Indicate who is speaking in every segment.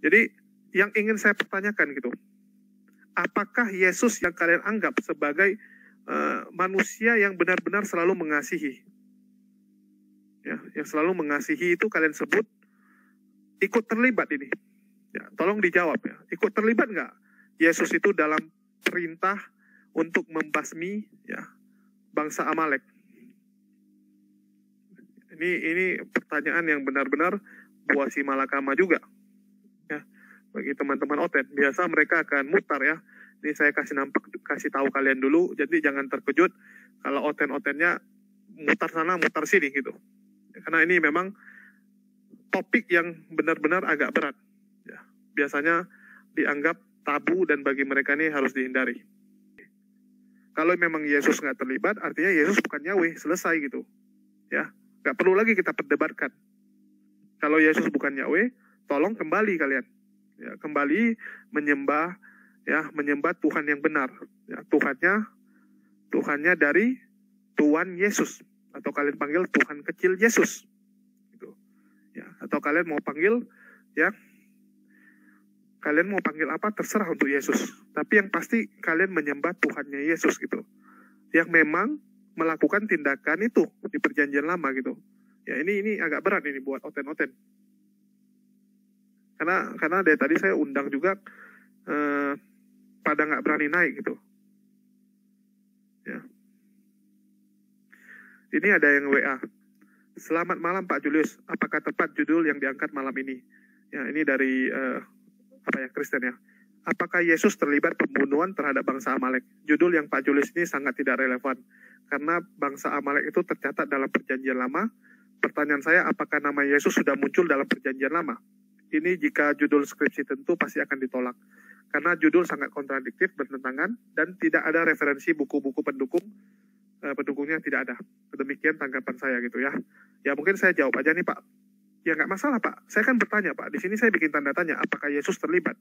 Speaker 1: Jadi yang ingin saya pertanyakan gitu, apakah Yesus yang kalian anggap sebagai manusia yang benar-benar selalu mengasihi? Ya, yang selalu mengasihi itu kalian sebut ikut terlibat ini. Ya, tolong dijawab ya. Ikut terlibat nggak Yesus itu dalam perintah untuk membasmi ya bangsa Amalek? Ini pertanyaan yang benar-benar buah si malakama juga. Ya, bagi teman-teman Oten, biasa mereka akan mutar ya. Ini saya kasih tahu kalian dulu, jadi jangan terkejut kalau Oten-Otennya mutar sana, mutar sini gitu. Karena ini memang topik yang benar-benar agak berat. Ya, biasanya dianggap tabu dan bagi mereka ini harus dihindari. Kalau memang Yesus nggak terlibat, artinya Yesus bukan Yahweh, selesai gitu. Ya, nggak perlu lagi kita perdebatkan. Kalau Yesus bukan Yahweh, tolong kembali kalian. Ya, kembali menyembah Tuhan yang benar. Ya, Tuhannya dari Tuhan Yesus. Atau kalian panggil Tuhan kecil Yesus, gitu. Ya, atau kalian mau panggil apa terserah untuk Yesus. Tapi yang pasti kalian menyembah Tuhannya Yesus gitu, yang memang melakukan tindakan itu di perjanjian lama gitu. Ya ini agak berat ini buat Oten-Oten. Karena dari tadi saya undang juga pada nggak berani naik gitu. Ya. Ini ada yang WA. Selamat malam Pak Julius. Apakah tepat judul yang diangkat malam ini? Ya, ini dari Kristen ya. Apakah Yesus terlibat pembunuhan terhadap bangsa Amalek? Judul yang Pak Julius ini sangat tidak relevan. Karena bangsa Amalek itu tercatat dalam perjanjian lama. Pertanyaan saya, apakah nama Yesus sudah muncul dalam perjanjian lama? Ini jika judul skripsi tentu pasti akan ditolak. Karena judul sangat kontradiktif, bertentangan, dan tidak ada referensi buku-buku pendukungnya tidak ada. Demikian tanggapan saya gitu ya. Ya mungkin saya jawab aja nih Pak. Ya nggak masalah Pak. Saya kan bertanya Pak. Di sini saya bikin tanda tanya. Apakah Yesus terlibat?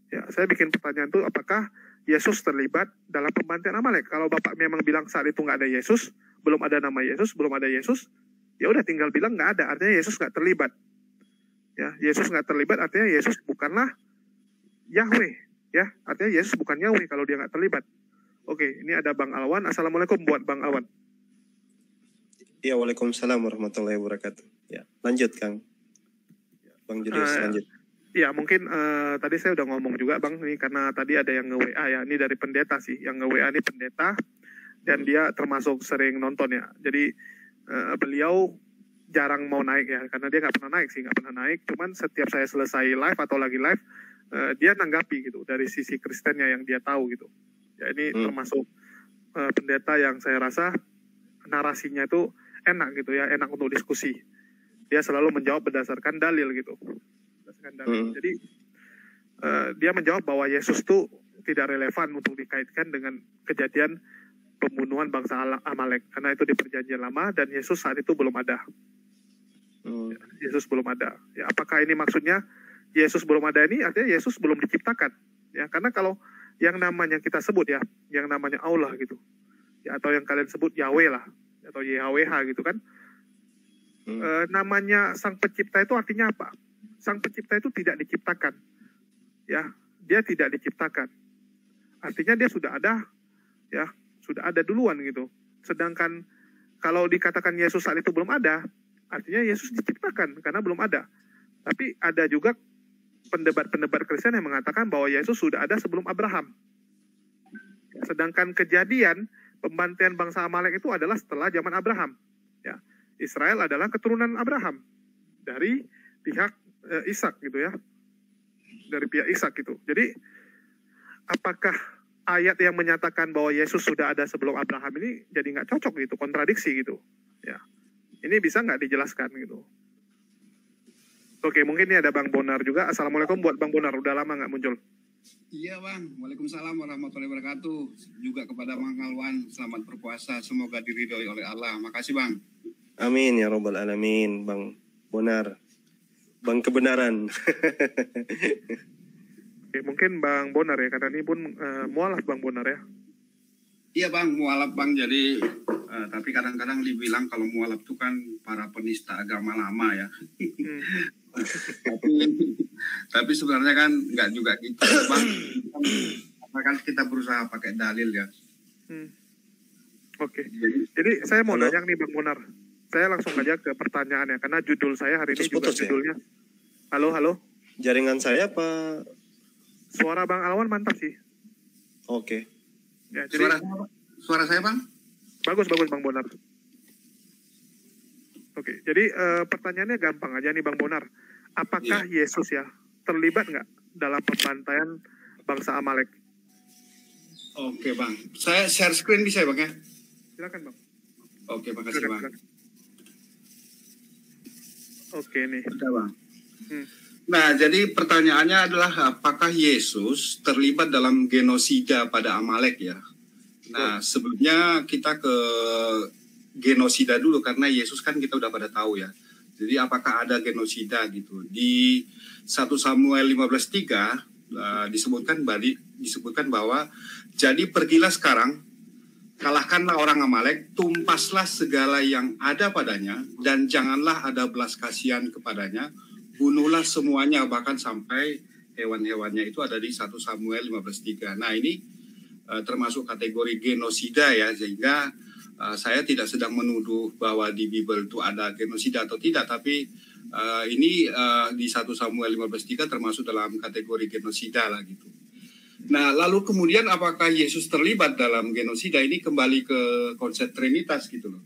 Speaker 1: Ya saya bikin pertanyaan itu. Apakah Yesus terlibat dalam pembantaian Amalek? Kalau Bapak memang bilang saat itu nggak ada Yesus, belum ada nama Yesus, belum ada Yesus, ya udah tinggal bilang nggak ada. Artinya Yesus nggak terlibat. Ya Yesus nggak terlibat artinya Yesus bukanlah Yahweh. Ya artinya Yesus bukan Yahweh kalau dia nggak terlibat. Oke, ini ada Bang Alwan. Assalamualaikum buat Bang Alwan.
Speaker 2: Ya, waalaikumsalam warahmatullahi wabarakatuh. Ya, lanjut Kang. Bang Julius, lanjut.
Speaker 1: Ya, mungkin tadi saya udah ngomong juga Bang, ini karena tadi ada yang nge-WA ya. Ini dari pendeta sih. Yang nge-WA ini pendeta, dan dia termasuk sering nonton ya. Jadi beliau jarang mau naik ya, karena dia nggak pernah naik. Cuman setiap saya selesai live atau lagi live, dia nanggapi gitu, dari sisi Kristennya yang dia tahu gitu. Ya ini termasuk pendeta yang saya rasa narasinya itu enak gitu ya, enak untuk diskusi. Dia selalu menjawab berdasarkan dalil gitu. Jadi dia menjawab bahwa Yesus itu tidak relevan untuk dikaitkan dengan kejadian pembunuhan bangsa Amalek, karena itu di perjanjian lama dan Yesus saat itu belum ada. Yesus belum ada. Ya, apakah ini maksudnya Yesus belum ada ini artinya Yesus belum diciptakan? Ya, karena kalau yang namanya kita sebut ya, yang namanya Allah gitu, ya, atau yang kalian sebut Yahweh lah, atau YHWH gitu kan, namanya Sang Pencipta itu artinya apa? Sang Pencipta itu tidak diciptakan, ya, dia tidak diciptakan. Artinya dia sudah ada, ya, sudah ada duluan gitu. Sedangkan kalau dikatakan Yesus saat itu belum ada, artinya Yesus diciptakan karena belum ada. Tapi ada juga pendebat Kristen yang mengatakan bahwa Yesus sudah ada sebelum Abraham. Sedangkan kejadian pembantaian bangsa Amalek itu adalah setelah zaman Abraham. Ya, Israel adalah keturunan Abraham dari pihak Ishak gitu ya, dari pihak Ishak gitu. Jadi apakah ayat yang menyatakan bahwa Yesus sudah ada sebelum Abraham ini jadi nggak cocok gitu, kontradiksi gitu? Ya, ini bisa nggak dijelaskan gitu? Oke, mungkin ini ada Bang Bonar juga. Assalamualaikum buat Bang Bonar. Udah lama nggak muncul.
Speaker 3: Iya Bang, waalaikumsalam warahmatullahi wabarakatuh. Juga kepada Bang Alwan, selamat berpuasa. Semoga diridhoi oleh Allah. Makasih Bang.
Speaker 2: Amin ya robbal alamin, Bang Bonar. Bang kebenaran.
Speaker 1: Oke, mungkin Bang Bonar ya, karena ini pun mualaf Bang Bonar ya.
Speaker 3: Iya Bang, mualaf Bang. Jadi tapi kadang-kadang dibilang kalau mualaf itu kan para penista agama lama ya. Tapi sebenarnya kan nggak juga gitu, Bang. Kan kita berusaha pakai dalil ya.
Speaker 1: Oke. Jadi saya mau
Speaker 2: Halo?
Speaker 1: nanya nih Bang Bonar. Saya langsung aja ke pertanyaannya karena judul saya hari ini juga
Speaker 2: Putus ya?
Speaker 1: judulnya. Halo.
Speaker 2: Jaringan saya apa?
Speaker 1: Suara Bang Alwan mantap sih.
Speaker 2: Oke.
Speaker 1: Ya, jadi
Speaker 3: Suara saya, Bang?
Speaker 1: bagus Bang Bonar. Oke, jadi pertanyaannya gampang aja nih Bang Bonar. Apakah Yesus ya terlibat nggak dalam pembantaian bangsa Amalek?
Speaker 3: Oke, Bang. Saya share screen bisa ya, Bang ya?
Speaker 1: Silakan Bang.
Speaker 3: Oke, makasih, Bang.
Speaker 1: Silakan. Oke nih.
Speaker 3: Udah, Bang. Nah, jadi pertanyaannya adalah apakah Yesus terlibat dalam genosida pada Amalek ya? Nah, sebelumnya kita ke genosida dulu karena Yesus kan kita udah pada tahu ya. Jadi apakah ada genosida gitu? Di 1 Samuel 15:3 disebutkan bahwa jadi pergilah sekarang, kalahkanlah orang Amalek, tumpaslah segala yang ada padanya, dan janganlah ada belas kasihan kepadanya, bunuhlah semuanya, bahkan sampai hewan-hewannya. Itu ada di 1 Samuel 15:3. Nah ini termasuk kategori genosida ya, sehingga saya tidak sedang menuduh bahwa di Bible itu ada genosida atau tidak, tapi ini di 1 Samuel 15:3 termasuk dalam kategori genosida lah gitu. Nah, lalu kemudian apakah Yesus terlibat dalam genosida? Ini kembali ke konsep Trinitas gitu loh.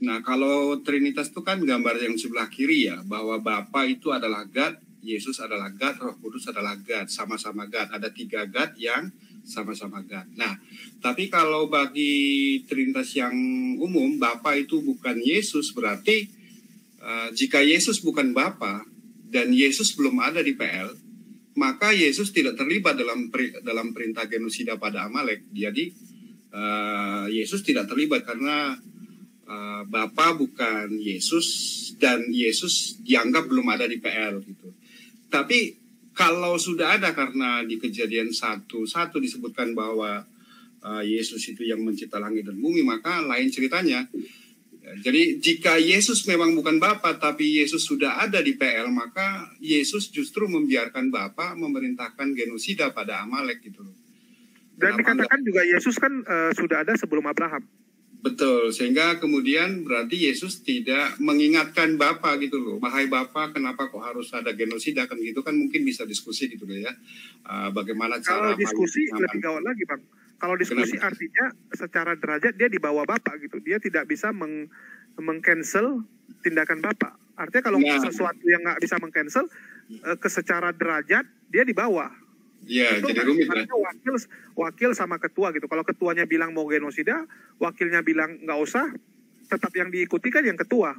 Speaker 3: Nah, kalau Trinitas itu kan gambar yang sebelah kiri ya, bahwa Bapa itu adalah God, Yesus adalah God, Roh Kudus adalah God, sama-sama God. Ada 3 God yang sama-sama God. Nah, tapi kalau bagi Trinitas yang umum, Bapa itu bukan Yesus, berarti jika Yesus bukan Bapa dan Yesus belum ada di PL, maka Yesus tidak terlibat dalam perintah genosida pada Amalek. Jadi Yesus tidak terlibat karena Bapa bukan Yesus dan Yesus dianggap belum ada di PL gitu. Tapi kalau sudah ada, karena di Kejadian 1:1 disebutkan bahwa Yesus itu yang mencipta langit dan bumi, maka lain ceritanya. Jadi jika Yesus memang bukan Bapa tapi Yesus sudah ada di PL, maka Yesus justru membiarkan Bapa memerintahkan genosida pada Amalek gitu loh.
Speaker 1: Dan dikatakan juga Yesus kan sudah ada sebelum Abraham.
Speaker 3: Betul, sehingga kemudian berarti Yesus tidak mengingatkan Bapa gitu loh. Wahai Bapa, kenapa kok harus ada genosida kan gitu, kan mungkin bisa diskusi gitu loh ya. Bagaimana cara
Speaker 1: kalau diskusi lebih gawat lagi Bang. Kalau diskusi artinya secara derajat dia di bawah Bapak gitu. Dia tidak bisa meng-cancel tindakan Bapak. Artinya kalau sesuatu yang nggak bisa meng-cancel ke secara derajat dia di bawah.
Speaker 3: Iya, jadi rumit ya.
Speaker 1: Wakil sama ketua gitu. Kalau ketuanya bilang mau genosida, wakilnya bilang nggak usah, tetap yang diikuti kan yang ketua.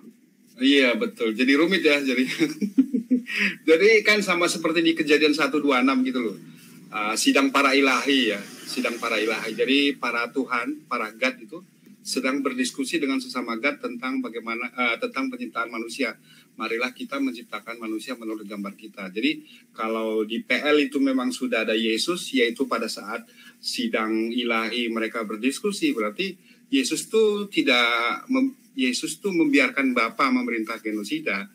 Speaker 3: Iya betul. Jadi rumit ya. Jadi kan sama seperti di Kejadian 1:26 gitu loh. Sidang para ilahi ya, sidang para ilahi. Jadi para Tuhan, para God itu sedang berdiskusi dengan sesama God tentang bagaimana tentang penciptaan manusia. Marilah kita menciptakan manusia menurut gambar kita. Jadi kalau di PL itu memang sudah ada Yesus, yaitu pada saat sidang ilahi mereka berdiskusi, berarti Yesus tuh membiarkan Bapa memerintah genosida.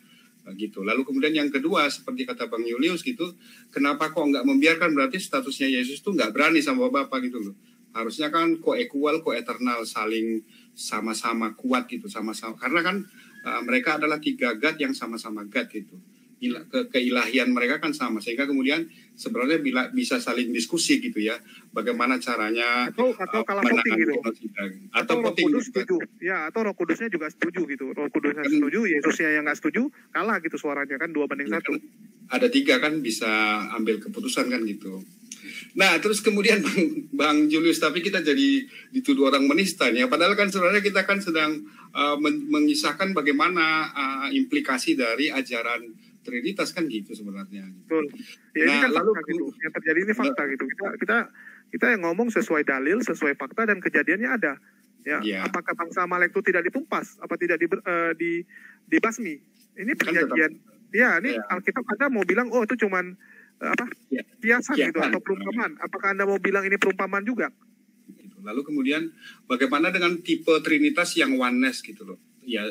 Speaker 3: Gitu. Lalu kemudian yang kedua, seperti kata Bang Julius gitu, kenapa kok nggak membiarkan, berarti statusnya Yesus tuh nggak berani sama Bapa gitu loh. Harusnya kan co-equal, co-eternal, saling sama-sama kuat gitu, sama-sama. Karena kan mereka adalah 3 God yang sama-sama God gitu. Keilahian mereka kan sama, sehingga kemudian sebenarnya bisa saling diskusi gitu ya, bagaimana caranya
Speaker 1: atau kalah voting gitu, atau Roh Kudus setuju ya, atau Roh Kudusnya juga setuju gitu, Roh Kudusnya setuju, Yesusnya yang nggak setuju, kalah gitu suaranya kan 2-1.
Speaker 3: Kan ada 3 kan bisa ambil keputusan kan gitu. Nah terus kemudian Bang Julius, tapi kita jadi dituduh orang menista nih ya, padahal kan sebenarnya kita kan sedang mengisahkan bagaimana implikasi dari ajaran Trinitas kan gitu sebenarnya.
Speaker 1: Betul. Ya, ini kan fakta gitu. Yang terjadi ini fakta gitu. Kita yang ngomong sesuai dalil, sesuai fakta, dan kejadiannya ada. Ya. Apakah bangsa Amalek itu tidak ditumpas? Apa tidak dibasmi? Ini perjanjian. Ini Alkitab Anda mau bilang, oh itu cuman kiasan gitu atau perumpamaan. Apakah Anda mau bilang ini perumpamaan juga?
Speaker 3: Lalu kemudian bagaimana dengan tipe Trinitas yang oneness gitu loh? ya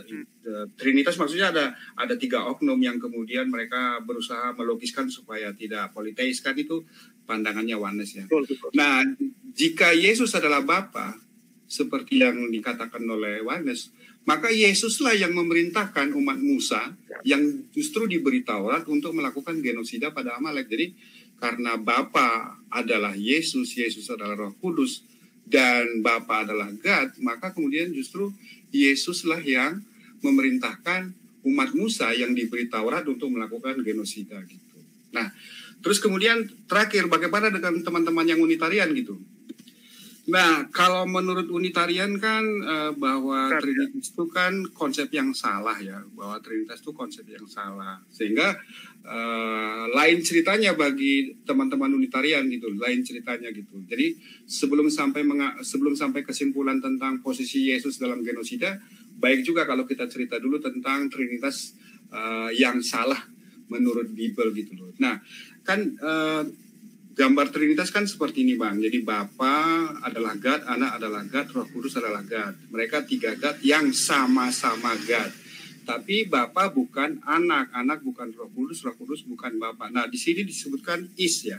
Speaker 3: Trinitas maksudnya ada 3 oknum yang kemudian mereka berusaha melogiskan supaya tidak politeis, kan itu pandangannya Oneness ya.
Speaker 1: Betul.
Speaker 3: Nah, jika Yesus adalah Bapa seperti yang dikatakan oleh Oneness, maka Yesuslah yang memerintahkan umat Musa yang justru diberi Taurat untuk melakukan genosida pada Amalek. Jadi karena Bapa adalah Yesus, Yesus adalah Roh Kudus, dan Bapa adalah God, maka kemudian justru Yesuslah yang memerintahkan umat Musa yang diberi Taurat untuk melakukan genosida gitu. Nah, terus kemudian terakhir, bagaimana dengan teman-teman yang Unitarian gitu? Nah, kalau menurut Unitarian kan bahwa Trinitas itu kan konsep yang salah ya, bahwa Trinitas itu konsep yang salah, sehingga lain ceritanya bagi teman-teman Unitarian gitu, lain ceritanya gitu. Jadi sebelum sampai kesimpulan tentang posisi Yesus dalam genosida, baik juga kalau kita cerita dulu tentang Trinitas yang salah menurut Bible gitu loh. Nah, kan gambar Trinitas kan seperti ini Bang. Jadi Bapa adalah God, Anak adalah God, Roh Kudus adalah God. Mereka 3 God yang sama-sama God. Tapi Bapa bukan Anak, Anak bukan Roh Kudus bukan Bapa. Nah, di sini disebutkan is ya.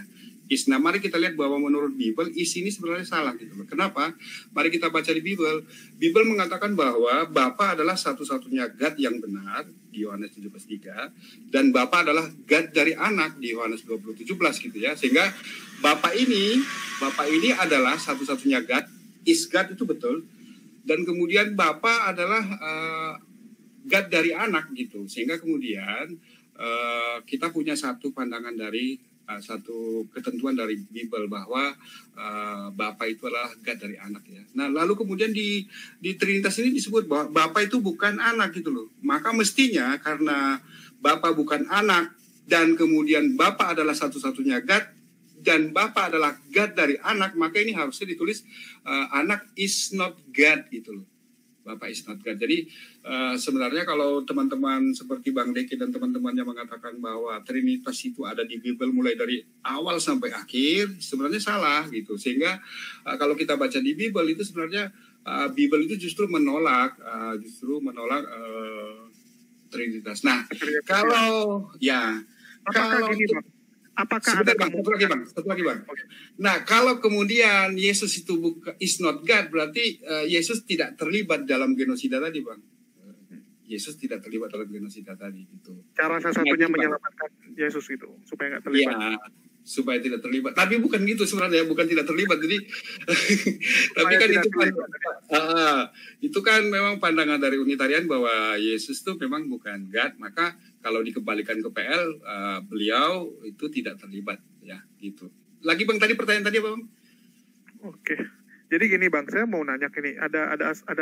Speaker 3: Is. Nah, mari kita lihat bahwa menurut Bible is ini sebenarnya salah gitu. Kenapa? Mari kita baca di Bible. Bible mengatakan bahwa Bapa adalah satu-satunya God yang benar di Yohanes 17:3, dan Bapa adalah God dari Anak di Yohanes 20:17 gitu ya. Sehingga Bapa ini adalah satu-satunya God, is God itu betul. Dan kemudian Bapa adalah God dari Anak gitu. Sehingga kemudian kita punya satu pandangan dari satu ketentuan dari Bible bahwa Bapa itu adalah God dari Anak ya. Nah, lalu kemudian di Trinitas ini disebut bahwa Bapa itu bukan Anak gitu loh. Maka mestinya karena Bapa bukan Anak dan kemudian Bapa adalah satu-satunya God dan Bapa adalah God dari Anak, maka ini harusnya ditulis Anak is not God gitu loh. Bapak is not God. Jadi sebenarnya kalau teman-teman seperti Bang Deki dan teman-temannya mengatakan bahwa Trinitas itu ada di Bible mulai dari awal sampai akhir, sebenarnya salah gitu. Sehingga kalau kita baca di Bible itu sebenarnya Bible itu justru menolak Trinitas. Nah, kalau
Speaker 1: apakah
Speaker 3: sebentar,
Speaker 1: ada
Speaker 3: satu lagi bang. Nah, kalau kemudian Yesus itu is not God, berarti Yesus tidak terlibat dalam genosida tadi, Bang. Yesus tidak terlibat dalam genosida tadi gitu.
Speaker 1: Cara satu-satunya menyelamatkan Yesus itu supaya nggak terlibat.
Speaker 3: Ya, supaya tidak terlibat. Tapi bukan gitu sebenarnya, bukan tidak terlibat. Jadi tapi kan itu kan memang pandangan dari Unitarian bahwa Yesus itu memang bukan God, maka kalau dikembalikan ke PL, beliau itu tidak terlibat ya gitu. Lagi Bang, tadi pertanyaan tadi apa Bang?
Speaker 1: Oke. Jadi gini Bang, saya mau nanya gini, ada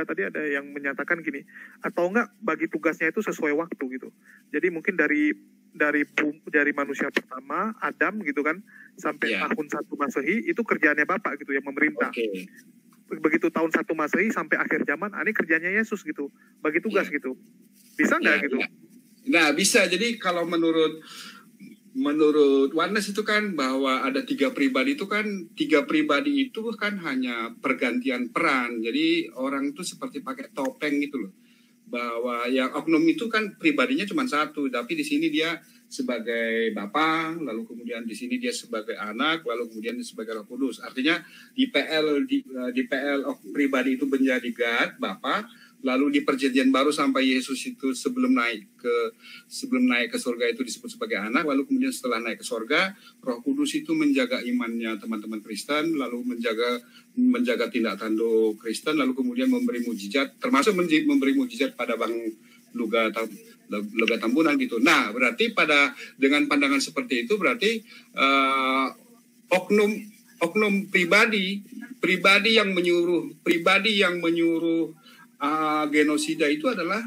Speaker 1: tadi ada yang menyatakan gini, atau enggak bagi tugasnya itu sesuai waktu gitu. Jadi mungkin dari manusia pertama Adam gitu kan sampai tahun 1 Masehi itu kerjaannya Bapak gitu yang memerintah.
Speaker 3: Okay.
Speaker 1: Begitu tahun 1 Masehi sampai akhir zaman, ini kerjanya Yesus gitu, bagi tugas gitu. Bisa nggak gitu?
Speaker 3: Nah, bisa. Jadi kalau menurut Oneness itu kan bahwa ada 3 pribadi itu kan, 3 pribadi itu kan hanya pergantian peran. Jadi orang itu seperti pakai topeng gitu loh. Bahwa yang oknum itu kan pribadinya cuma satu, tapi di sini dia sebagai Bapa, lalu kemudian di sini dia sebagai Anak, lalu kemudian dia sebagai Roh Kudus. Artinya di PL pribadi itu menjadi God, Bapa. Lalu di perjanjian baru sampai Yesus itu sebelum naik ke surga itu disebut sebagai Anak. Lalu kemudian setelah naik ke surga, Roh Kudus itu menjaga imannya teman-teman Kristen, lalu menjaga tindak tanduk Kristen, lalu kemudian memberi mujizat, termasuk memberi mujizat pada Bang Luga Tambunan gitu. Nah, berarti dengan pandangan seperti itu berarti oknum pribadi yang menyuruh genosida itu adalah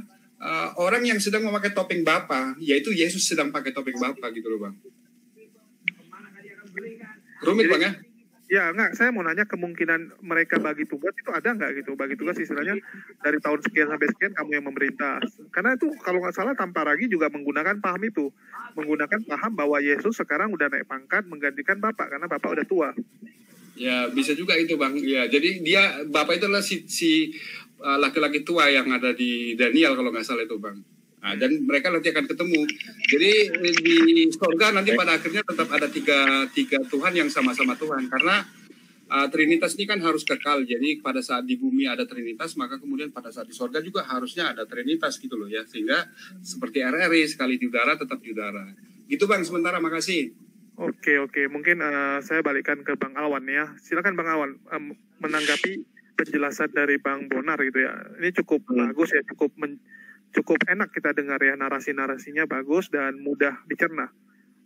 Speaker 3: orang yang sedang memakai topeng Bapa, yaitu Yesus sedang pakai topeng Bapa gitu loh Bang. Rumit Bang ya?
Speaker 1: Ya enggak, saya mau nanya kemungkinan mereka bagi tugas itu ada nggak gitu? Bagi tugas istilahnya dari tahun sekian sampai sekian kamu yang memerintah. Karena itu kalau nggak salah Tanpa Ragi juga menggunakan paham itu. Menggunakan paham bahwa Yesus sekarang udah naik pangkat menggantikan Bapak karena Bapak udah tua.
Speaker 3: Ya bisa juga itu Bang. Ya, jadi Bapak itu adalah si laki-laki tua yang ada di Daniel kalau nggak salah itu Bang. Nah, dan mereka nanti akan ketemu. Jadi di surga nanti pada akhirnya tetap ada tiga Tuhan yang sama-sama Tuhan. Karena Trinitas ini kan harus kekal. Jadi pada saat di bumi ada Trinitas, maka kemudian pada saat di surga juga harusnya ada Trinitas gitu loh ya. Sehingga seperti RRI, sekali di udara tetap di udara. Gitu Bang, sementara makasih.
Speaker 1: Oke. Mungkin saya balikkan ke Bang Alwan ya. Silakan Bang Alwan menanggapi penjelasan dari Bang Bonar gitu ya. Ini cukup bagus ya, cukup enak kita dengar ya, narasi-narasinya bagus dan mudah dicerna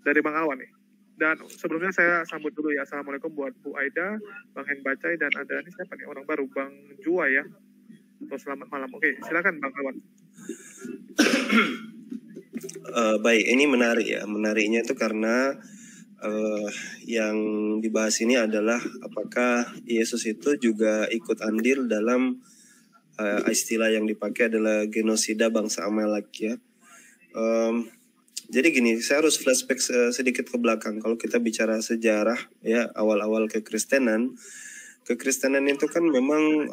Speaker 1: dari Bang Alwan nih. Dan sebelumnya saya sambut dulu ya, assalamualaikum buat Bu Aida, Bang Hen Bacai, dan ada ini siapa nih orang baru, Bang Jua ya. Atau selamat malam. Oke, silakan Bang Alwan.
Speaker 2: Baik, ini menarik ya. Menariknya itu karena yang dibahas ini adalah apakah Yesus itu juga ikut andil dalam istilah yang dipakai adalah genosida bangsa Amalek ya. Jadi gini, saya harus flashback sedikit ke belakang. Kalau kita bicara sejarah ya, awal-awal kekristenan itu kan memang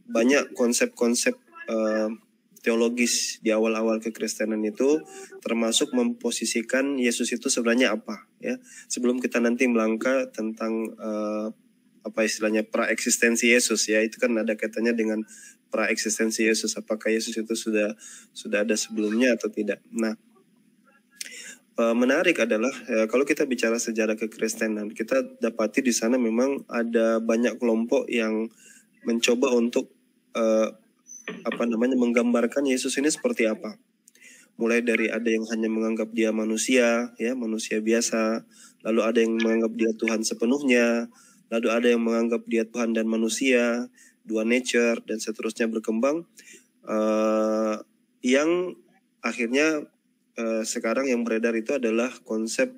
Speaker 2: banyak konsep-konsep teologis di awal-awal kekristenan itu, termasuk memposisikan Yesus itu sebenarnya apa ya. Sebelum kita nanti melangkah tentang apa istilahnya praeksistensi Yesus ya, itu kan ada kaitannya dengan praeksistensi Yesus, apakah Yesus itu sudah ada sebelumnya atau tidak. Nah, menarik adalah kalau kita bicara sejarah kekristenan, kita dapati di sana memang ada banyak kelompok yang mencoba untuk menggambarkan Yesus ini seperti apa. Mulai dari ada yang hanya menganggap dia manusia ya, manusia biasa, lalu ada yang menganggap dia Tuhan sepenuhnya, lalu ada yang menganggap dia Tuhan dan manusia, dua nature, dan seterusnya berkembang, yang akhirnya sekarang yang beredar itu adalah konsep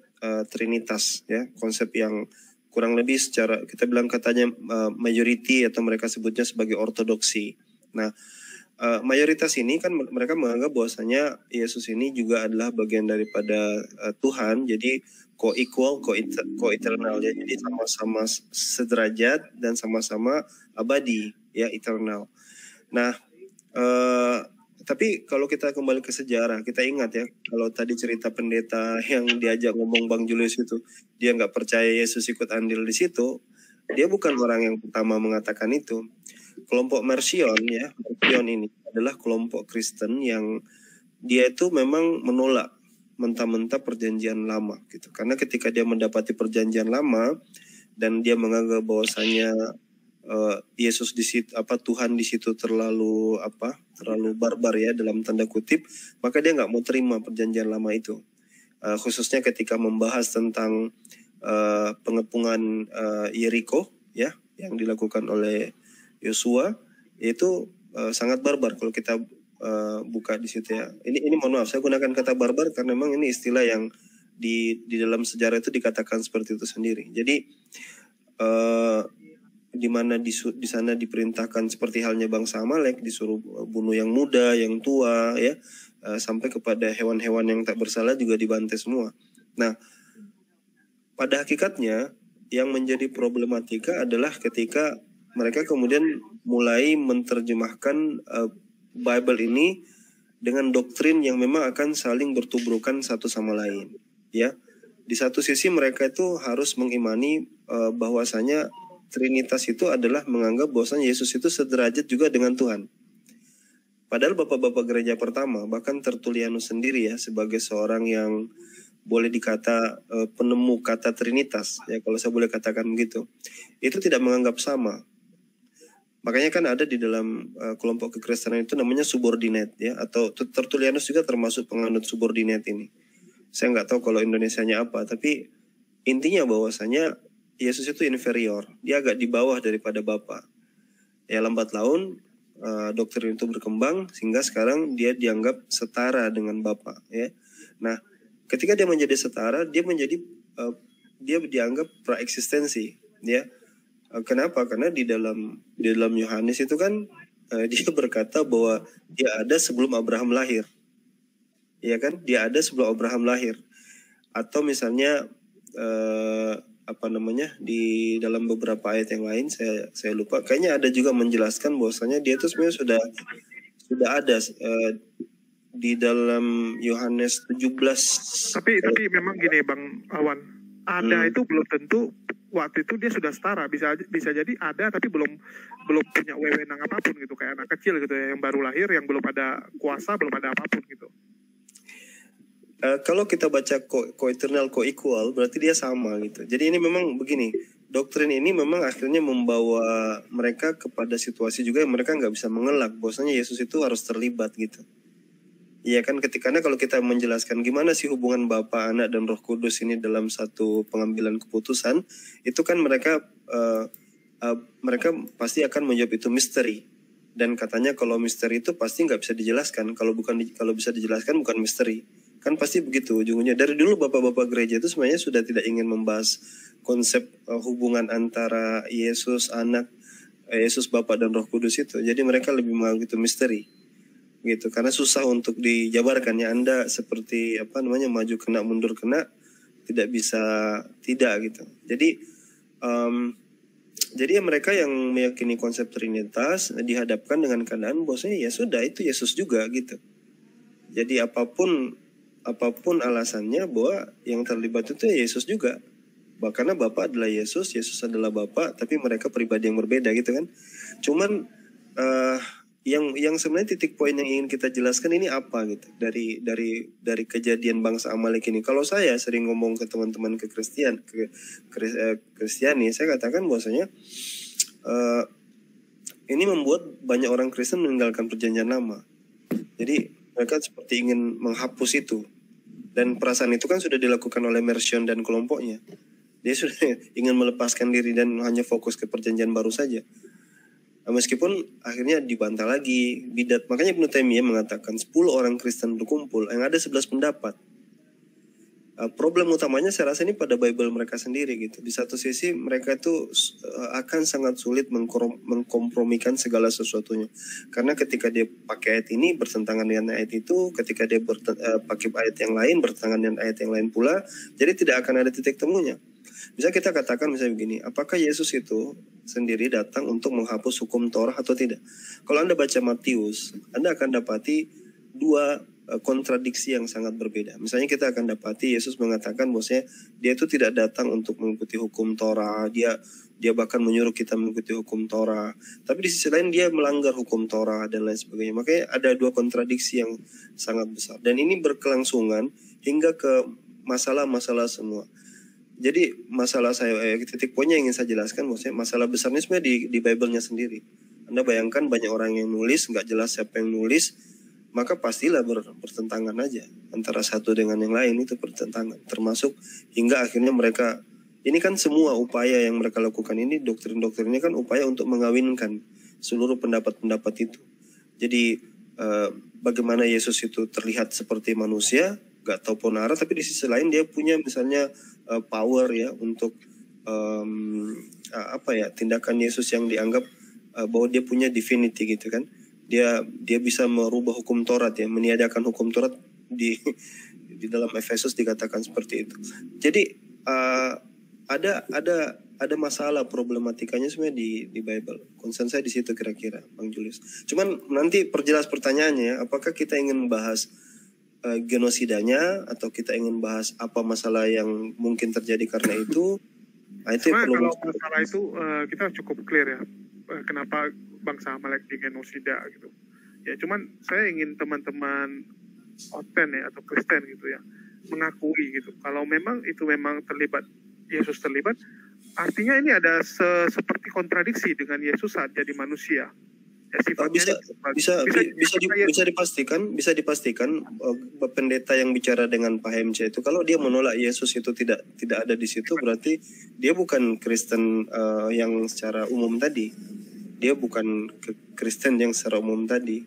Speaker 2: Trinitas ya, konsep yang kurang lebih secara kita bilang katanya majority atau mereka sebutnya sebagai ortodoksi. Nah, mayoritas ini kan mereka menganggap bahwasanya Yesus ini juga adalah bagian daripada Tuhan, jadi co-equal, co-eternal ya, jadi sama-sama sederajat dan sama-sama abadi ya, eternal. Nah, tapi kalau kita kembali ke sejarah, kita ingat ya, kalau tadi cerita pendeta yang diajak ngomong Bang Julius itu, dia nggak percaya Yesus ikut andil di situ, dia bukan orang yang pertama mengatakan itu. Kelompok Marcion ya, Marcion ini adalah kelompok Kristen yang dia itu memang menolak mentah-mentah perjanjian lama gitu. Karena ketika dia mendapati perjanjian lama dan dia menganggap bahwasanya Yesus di situ, Tuhan di situ terlalu barbar ya dalam tanda kutip, maka dia nggak mau terima perjanjian lama itu. Khususnya ketika membahas tentang pengepungan Yeriko ya, yang dilakukan oleh Yosua, itu sangat barbar kalau kita buka di situ ya. Ini mohon maaf, saya gunakan kata barbar karena memang ini istilah yang di dalam sejarah itu dikatakan seperti itu sendiri. Jadi di mana di sana diperintahkan seperti halnya bangsa Amalek, disuruh bunuh yang muda, yang tua ya, sampai kepada hewan-hewan yang tak bersalah juga dibantai semua. Nah, pada hakikatnya yang menjadi problematika adalah ketika mereka kemudian mulai menerjemahkan Bible ini dengan doktrin yang memang akan saling bertubrukan satu sama lain ya. Di satu sisi mereka itu harus mengimani bahwasanya Trinitas itu adalah menganggap bahwasanya Yesus itu sederajat juga dengan Tuhan. Padahal bapak-bapak gereja pertama, bahkan Tertullianus sendiri ya, sebagai seorang yang boleh dikata penemu kata Trinitas ya, kalau saya boleh katakan begitu, itu tidak menganggap sama. Makanya kan ada di dalam kelompok kekristenan itu namanya subordinate ya, atau Tertullianus juga termasuk penganut subordinate ini. Saya nggak tahu kalau Indonesianya apa, tapi intinya bahwasanya Yesus itu inferior, dia agak di bawah daripada Bapa. Ya, lambat laun doktrin itu berkembang sehingga sekarang dia dianggap setara dengan Bapa ya. Nah, ketika dia menjadi setara, dia dianggap praeksistensi ya. Kenapa? Karena di dalam Yohanes itu kan dia berkata bahwa dia ada sebelum Abraham lahir. Ya kan? Dia ada sebelum Abraham lahir. Atau misalnya di dalam beberapa ayat yang lain, saya lupa. Kayaknya ada juga menjelaskan bahwasanya dia itu sebenarnya sudah ada di dalam Yohanes 17.
Speaker 1: Tapi memang gini Bang Awan, ada itu belum tentu waktu itu dia sudah setara, bisa jadi ada tapi belum punya wewenang apapun gitu, kayak anak kecil gitu ya, yang baru lahir, yang belum ada kuasa, belum ada apapun gitu.
Speaker 2: Kalau kita baca co-eternal, co-equal, berarti dia sama gitu. Jadi ini memang begini, doktrin ini memang akhirnya membawa mereka kepada situasi juga yang mereka nggak bisa mengelak bahwasanya Yesus itu harus terlibat gitu. Iya kan, ketikanya kalau kita menjelaskan gimana sih hubungan Bapa, Anak, dan Roh Kudus ini dalam satu pengambilan keputusan, itu kan mereka pasti akan menjawab itu misteri. Dan katanya kalau misteri itu pasti nggak bisa dijelaskan. Kalau bisa dijelaskan bukan misteri. Kan pasti begitu ujung-ujungnya. Dari dulu bapak-bapak gereja itu sebenarnya sudah tidak ingin membahas konsep hubungan antara Yesus, Anak, Yesus, Bapa, dan Roh Kudus itu. Jadi mereka lebih menganggap itu misteri. Gitu, karena susah untuk dijabarkan ya. Anda seperti maju kena mundur kena, tidak bisa tidak gitu. Jadi mereka yang meyakini konsep Trinitas dihadapkan dengan keadaan bahwasanya ya sudah, itu Yesus juga gitu. Jadi apapun alasannya bahwa yang terlibat itu ya Yesus juga. Karena Bapa adalah Yesus, Yesus adalah Bapa, tapi mereka pribadi yang berbeda gitu kan. Cuman yang sebenarnya titik poin yang ingin kita jelaskan ini apa gitu dari kejadian bangsa Amalek ini. Kalau saya sering ngomong ke teman-teman Kristiani, saya katakan bahwasanya ini membuat banyak orang Kristen meninggalkan perjanjian lama. Jadi mereka seperti ingin menghapus itu, dan perasaan itu kan sudah dilakukan oleh Mercion dan kelompoknya. Dia sudah ingin melepaskan diri dan hanya fokus ke perjanjian baru saja. Meskipun akhirnya dibantah lagi bidat. Makanya Ibnu Taimiyah mengatakan 10 orang Kristen berkumpul, yang ada 11 pendapat. Problem utamanya saya rasa ini pada Bible mereka sendiri gitu. Di satu sisi mereka itu akan sangat sulit mengkompromikan segala sesuatunya. Karena ketika dia pakai ayat ini bertentangan dengan ayat itu, ketika dia pakai ayat yang lain bertentangan dengan ayat yang lain pula, jadi tidak akan ada titik temunya. Bisa kita katakan misalnya begini, apakah Yesus itu sendiri datang untuk menghapus hukum Taurat atau tidak? Kalau Anda baca Matius, Anda akan dapati dua kontradiksi yang sangat berbeda. Misalnya kita akan dapati Yesus mengatakan bahwasanya dia itu tidak datang untuk mengikuti hukum Taurat, dia bahkan menyuruh kita mengikuti hukum Taurat. Tapi di sisi lain dia melanggar hukum Taurat dan lain sebagainya. Makanya ada dua kontradiksi yang sangat besar. Dan ini berkelangsungan hingga ke masalah-masalah semua. Jadi masalah titik poinnya yang ingin saya jelaskan bahwasanya masalah besarnya sebenarnya di Bible-nya sendiri. Anda bayangkan banyak orang yang nulis, nggak jelas siapa yang nulis, maka pastilah bertentangan aja antara satu dengan yang lain, itu bertentangan. Termasuk hingga akhirnya mereka, ini kan semua upaya yang mereka lakukan ini, doktrin-doktrinnya kan upaya untuk mengawinkan seluruh pendapat-pendapat itu. Jadi bagaimana Yesus itu terlihat seperti manusia, gak tahu ponara, tapi di sisi lain dia punya misalnya power ya untuk tindakan Yesus yang dianggap bahwa dia punya divinity gitu kan. Dia bisa merubah hukum Taurat ya, meniadakan hukum Taurat di dalam Efesus dikatakan seperti itu. Jadi ada masalah problematikanya sebenarnya di Bible. Concern saya di situ kira-kira, Bang Julius. Cuman nanti perjelas pertanyaannya, apakah kita ingin membahas genosidanya atau kita ingin bahas apa masalah yang mungkin terjadi karena itu? Nah, itu
Speaker 1: kalau masalah itu kita cukup clear ya. Kenapa bangsa Amalek di genosida gitu. Ya cuman saya ingin teman-teman Oten ya atau Kristen gitu ya mengakui gitu. Kalau memang itu memang Yesus terlibat, artinya ini ada seperti kontradiksi dengan Yesus saat jadi manusia. Ya,
Speaker 2: bisa dipastikan pendeta yang bicara dengan Pak HMC itu kalau dia menolak Yesus itu tidak ada di situ, berarti dia bukan Kristen yang secara umum tadi. Dia bukan Kristen yang secara umum tadi.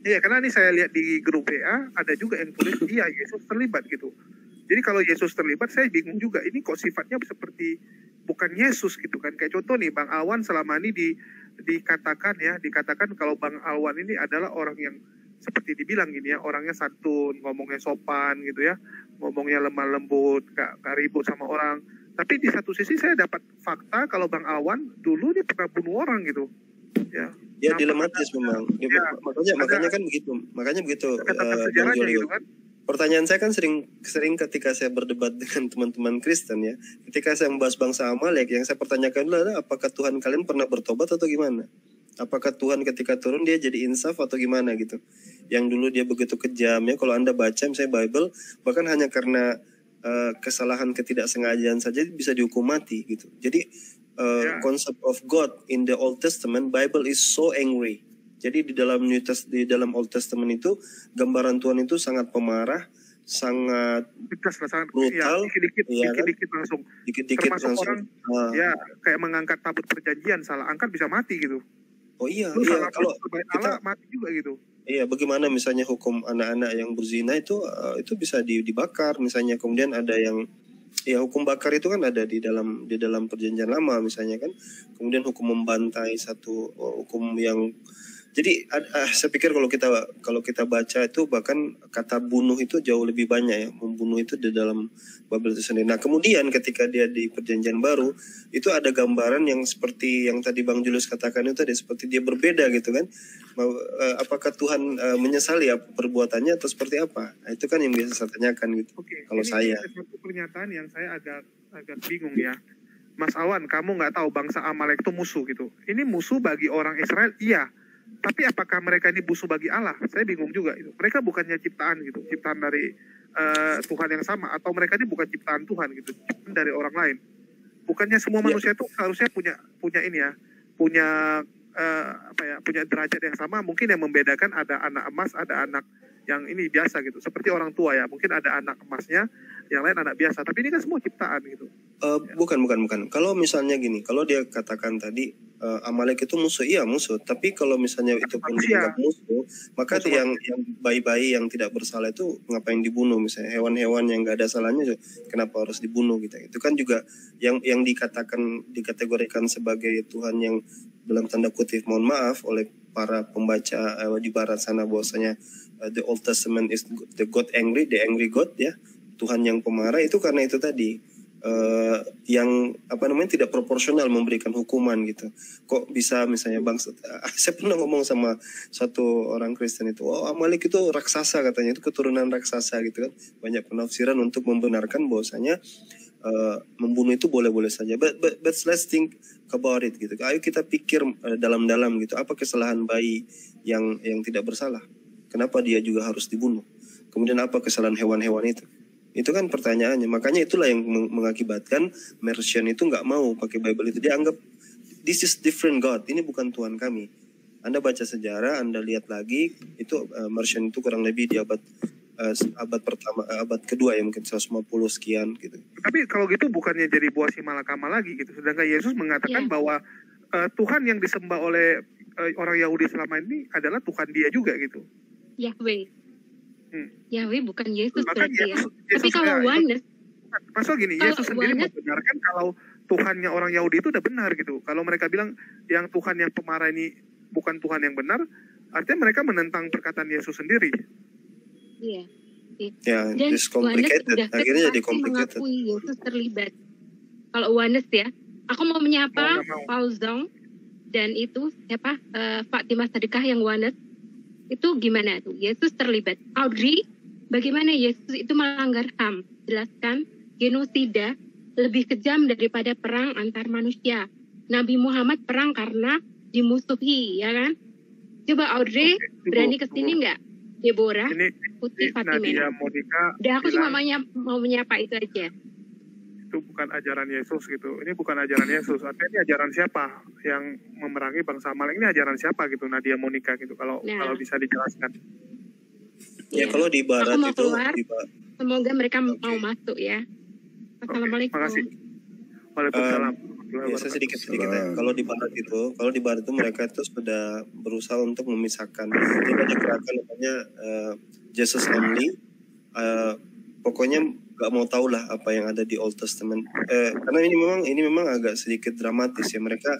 Speaker 1: Iya, karena ini saya lihat di grup WA ada juga yang tulis iya Yesus terlibat gitu. Jadi kalau Yesus terlibat saya bingung juga, ini kok sifatnya seperti bukan Yesus gitu kan. Kayak contoh nih Bang Awan selama ini dikatakan kalau Bang Awan ini adalah orang yang seperti dibilang gini ya, orangnya santun, ngomongnya sopan gitu ya, ngomongnya lemah lembut, gak ribut sama orang. Tapi di satu sisi saya dapat fakta kalau Bang Awan dulu dia pernah bunuh orang gitu. Ya.
Speaker 2: Ya
Speaker 1: Nampak
Speaker 2: dilematis memang.
Speaker 1: Ya,
Speaker 2: Makanya kan begitu. Makanya begitu.
Speaker 1: catatan
Speaker 2: Bang
Speaker 1: sejarahnya
Speaker 2: Jolio.
Speaker 1: gitu kan.
Speaker 2: Pertanyaan saya kan sering ketika saya berdebat dengan teman-teman Kristen ya. Ketika saya membahas bangsa Amalek, yang saya pertanyakan dulu adalah apakah Tuhan kalian pernah bertobat atau gimana? Apakah Tuhan ketika turun dia jadi insaf atau gimana gitu? Yang dulu dia begitu kejam ya. Kalau Anda baca misalnya Bible, bahkan hanya karena kesalahan ketidaksengajaan saja bisa dihukum mati gitu. Jadi concept of God in the Old Testament, Bible is so angry. Jadi di dalam Old Testament itu gambaran Tuhan itu sangat pemarah, sangat brutal,
Speaker 1: dikit-dikit langsung.
Speaker 2: Dikit-dikit
Speaker 1: Termasuk
Speaker 2: langsung.
Speaker 1: orang ya kayak mengangkat tabut perjanjian, salah angkat bisa mati gitu.
Speaker 2: Oh iya,
Speaker 1: Salah
Speaker 2: kalau
Speaker 1: kita mati juga gitu.
Speaker 2: Iya, bagaimana misalnya hukum anak-anak yang berzina itu bisa dibakar misalnya. Kemudian ada yang hukum bakar itu kan ada di dalam perjanjian lama misalnya kan. Kemudian hukum membantai hukum yang jadi saya pikir kalau kita baca itu bahkan kata bunuh itu jauh lebih banyak ya, membunuh itu di dalam Bible itu sendiri. Nah kemudian ketika dia di perjanjian baru itu ada gambaran yang seperti yang tadi Bang Julius katakan itu tadi, seperti dia berbeda gitu kan. Apakah Tuhan menyesali perbuatannya atau seperti apa? Nah, itu kan yang biasa saya tanyakan gitu. Kalau saya.
Speaker 1: Ini satu pernyataan yang saya agak bingung ya. Mas Awan, kamu nggak tahu bangsa Amalek itu musuh gitu. Ini musuh bagi orang Israel, iya. Tapi apakah mereka ini musuh bagi Allah? Saya bingung juga itu. Mereka bukannya ciptaan gitu, ciptaan dari Tuhan yang sama, atau mereka ini bukan ciptaan Tuhan gitu, ciptaan dari orang lain. Bukannya semua manusia itu harusnya punya ini ya, punya punya derajat yang sama. Mungkin yang membedakan ada anak emas, ada anak yang ini biasa gitu. Seperti orang tua ya, mungkin ada anak emasnya, yang lain anak biasa. Tapi ini kan semua ciptaan gitu.
Speaker 2: Bukan. Kalau misalnya gini, kalau dia katakan tadi Amalek itu musuh, iya musuh. Tapi kalau misalnya itu pun dianggap musuh, maka yang bayi-bayi yang tidak bersalah itu ngapain dibunuh? Misalnya hewan-hewan yang nggak ada salahnya, kenapa harus dibunuh gitu? Itu kan juga yang dikategorikan sebagai Tuhan yang dalam tanda kutip mohon maaf oleh para pembaca di barat sana bahwasanya the Old Testament is the God angry, the angry God ya, Tuhan yang pemarah. Itu karena itu tadi yang tidak proporsional memberikan hukuman gitu. Kok bisa misalnya saya pernah ngomong sama satu orang Kristen itu, Amalek itu raksasa katanya, itu keturunan raksasa gitu kan. Banyak penafsiran untuk membenarkan bahwasanya membunuh itu boleh-boleh saja. But let's think about it gitu. Ayo kita pikir dalam-dalam gitu. Apa kesalahan bayi yang tidak bersalah? Kenapa dia juga harus dibunuh? Kemudian apa kesalahan hewan-hewan itu? Itu kan pertanyaannya. Makanya itulah yang mengakibatkan Mercian itu nggak mau pakai Bible itu. Dia anggap this is different God. Ini bukan Tuhan kami. Anda baca sejarah, Anda lihat lagi itu Mercian itu kurang lebih di abad kedua ya, mungkin 150 sekian gitu.
Speaker 1: Tapi kalau gitu bukannya jadi buah si malakama lagi gitu. Sedangkan Yesus mengatakan bahwa Tuhan yang disembah oleh orang Yahudi selama ini adalah Tuhan dia juga gitu.
Speaker 4: Yahweh. Yahweh bukan Yesus berarti ya.
Speaker 1: Yesus,
Speaker 4: tapi kalau oneness,
Speaker 1: maksud gini, Yesus sendiri membenarkan kalau Tuhannya orang Yahudi itu udah benar gitu. Kalau mereka bilang yang Tuhan yang pemarah ini bukan Tuhan yang benar, artinya mereka menentang perkataan Yesus sendiri.
Speaker 4: Iya.
Speaker 2: Ya,
Speaker 4: dan
Speaker 2: oneness
Speaker 4: sudah
Speaker 2: akhirnya jadi complicated.
Speaker 4: Mengakui Yesus terlibat. Kalau oneness ya, aku mau menyapa Paul Zong dan itu siapa Fatimah Sedekah yang oneness. Itu gimana tuh? Yesus terlibat. Audrey, bagaimana Yesus itu melanggar HAM? Jelaskan, genosida lebih kejam daripada perang antar manusia. Nabi Muhammad perang karena dimusuhi, ya kan? Coba Audrey, berani kesini nggak? Deborah, Putri Fatimah. Udah, aku cuma mau menyapa itu aja.
Speaker 1: Itu bukan ajaran Yesus gitu. Ini bukan ajaran Yesus. Artinya ini ajaran siapa yang memerangi bangsa Amalek? Ini ajaran siapa gitu, Nadia Monica gitu. Kalau bisa dijelaskan.
Speaker 2: Ya kalau di barat itu
Speaker 4: keluar, semoga mereka mau masuk ya. Assalamualaikum.
Speaker 1: Terima kasih. Waalaikumsalam.
Speaker 2: Ya, saya sedikit ya. Kalau di barat itu mereka itu sudah berusaha untuk memisahkan. Jadi ada gerakan namanya Jesus Only. Pokoknya nggak mau tahu lah apa yang ada di Old Testament. Karena ini memang agak sedikit dramatis ya. Mereka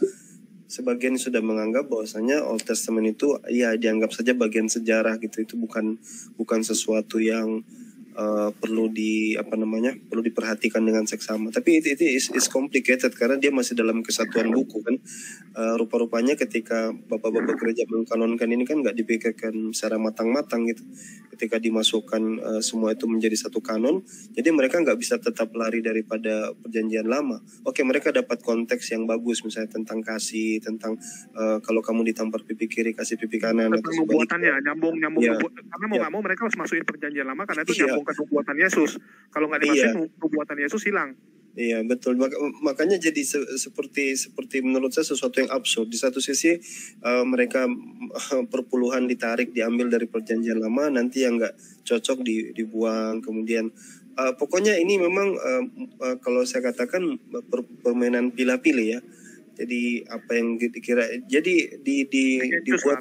Speaker 2: sebagian sudah menganggap bahwasanya Old Testament itu ya dianggap saja bagian sejarah gitu. Itu bukan sesuatu yang perlu perlu diperhatikan dengan seksama. Tapi itu is complicated karena dia masih dalam kesatuan buku kan. Rupa-rupanya ketika bapak-bapak gereja mengkanonkan ini kan nggak dipikirkan secara matang-matang gitu. Ketika dimasukkan semua itu menjadi satu kanon, jadi mereka nggak bisa tetap lari daripada perjanjian lama. Oke, mereka dapat konteks yang bagus, misalnya tentang kasih, tentang kalau kamu ditampar pipi kiri kasih pipi kanan.
Speaker 1: Tentang nubuatannya, nyambung
Speaker 2: ya,
Speaker 1: karena mau nggak mau mereka harus masukin perjanjian lama karena itu
Speaker 2: iya,
Speaker 1: nyambung ke nubuatan Yesus. Kalau nggak dimasukin nubuatan Yesus hilang.
Speaker 2: Iya betul, makanya jadi seperti menurut saya sesuatu yang absurd. Di satu sisi mereka perpuluhan ditarik diambil dari perjanjian lama, nanti yang nggak cocok dibuang. Kemudian pokoknya ini memang kalau saya katakan permainan pilih-pilih ya. Jadi apa yang dikira, jadi dibuat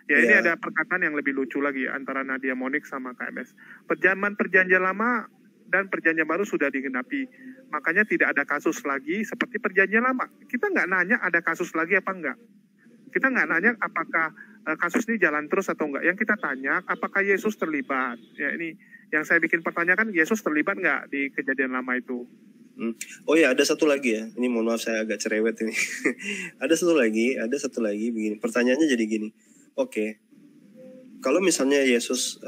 Speaker 1: ya ini ada perkataan yang lebih lucu lagi antara Nadia Monik sama KMS. Perjanjian lama dan perjanjian baru sudah digenapi, makanya tidak ada kasus lagi seperti perjanjian lama. Kita nggak nanya ada kasus lagi apa enggak. Kita nggak nanya apakah kasus ini jalan terus atau enggak. Yang kita tanya apakah Yesus terlibat. Ya ini yang saya bikin pertanyaan, Yesus terlibat nggak di kejadian lama itu.
Speaker 2: Oh ya, ada satu lagi ya. Ini mohon maaf saya agak cerewet ini. ada satu lagi begini. Pertanyaannya jadi gini. Oke. Kalau misalnya Yesus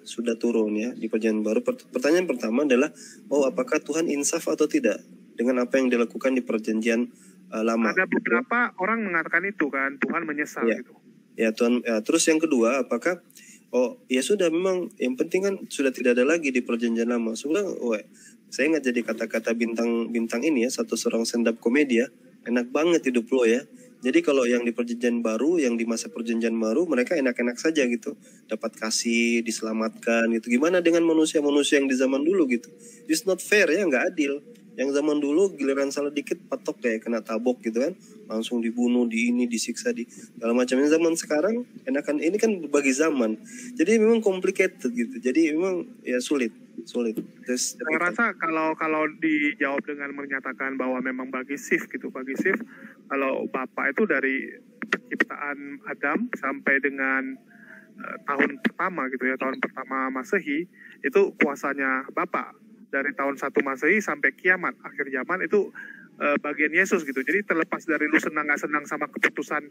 Speaker 2: sudah turun ya di perjanjian baru, pertanyaan pertama adalah, apakah Tuhan insaf atau tidak dengan apa yang dilakukan di perjanjian lama?
Speaker 1: Ada beberapa orang mengatakan itu kan, Tuhan menyesal gitu.
Speaker 2: Ya Tuhan. Terus yang kedua, apakah ya sudah, memang yang penting kan sudah tidak ada lagi di perjanjian lama. Sebenarnya, saya ingat jadi kata-kata bintang ini ya, satu seorang stand up komedi ya, enak banget hidup lo ya. Jadi kalau yang di perjanjian baru, yang di masa perjanjian baru, mereka enak-enak saja gitu. Dapat kasih, diselamatkan gitu. Gimana dengan manusia-manusia yang di zaman dulu gitu? It's not fair ya, nggak adil. Yang zaman dulu giliran salah dikit patok kayak kena tabok gitu kan. Langsung dibunuh, disiksa, segala macam. Yang zaman sekarang, enakan ini kan berbagi zaman. Jadi memang complicated gitu. Jadi memang ya sulit.
Speaker 1: Saya rasa kalau dijawab dengan menyatakan bahwa memang bagi shift kalau Bapak itu dari penciptaan Adam sampai dengan tahun pertama gitu ya, tahun pertama Masehi itu kuasanya Bapak. Dari tahun 1 Masehi sampai kiamat akhir zaman itu bagian Yesus gitu. Jadi terlepas dari lu senang nggak senang sama keputusan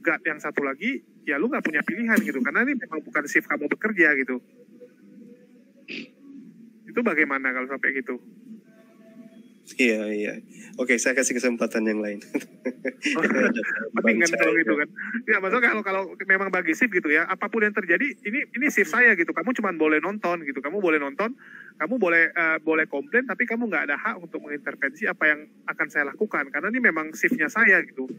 Speaker 1: God yang satu lagi, ya lu nggak punya pilihan gitu, karena ini memang bukan shift kamu bekerja gitu. Itu bagaimana kalau sampai gitu?
Speaker 2: Iya. Oke, saya kasih kesempatan yang lain.
Speaker 1: Mendingan kalau gitu kan. Ya, maksudnya kalau memang bagi shift gitu ya, apapun yang terjadi, ini shift saya gitu. Kamu cuma boleh nonton gitu. Kamu boleh nonton, kamu boleh komplain, tapi kamu nggak ada hak untuk mengintervensi apa yang akan saya lakukan. Karena ini memang shiftnya saya gitu.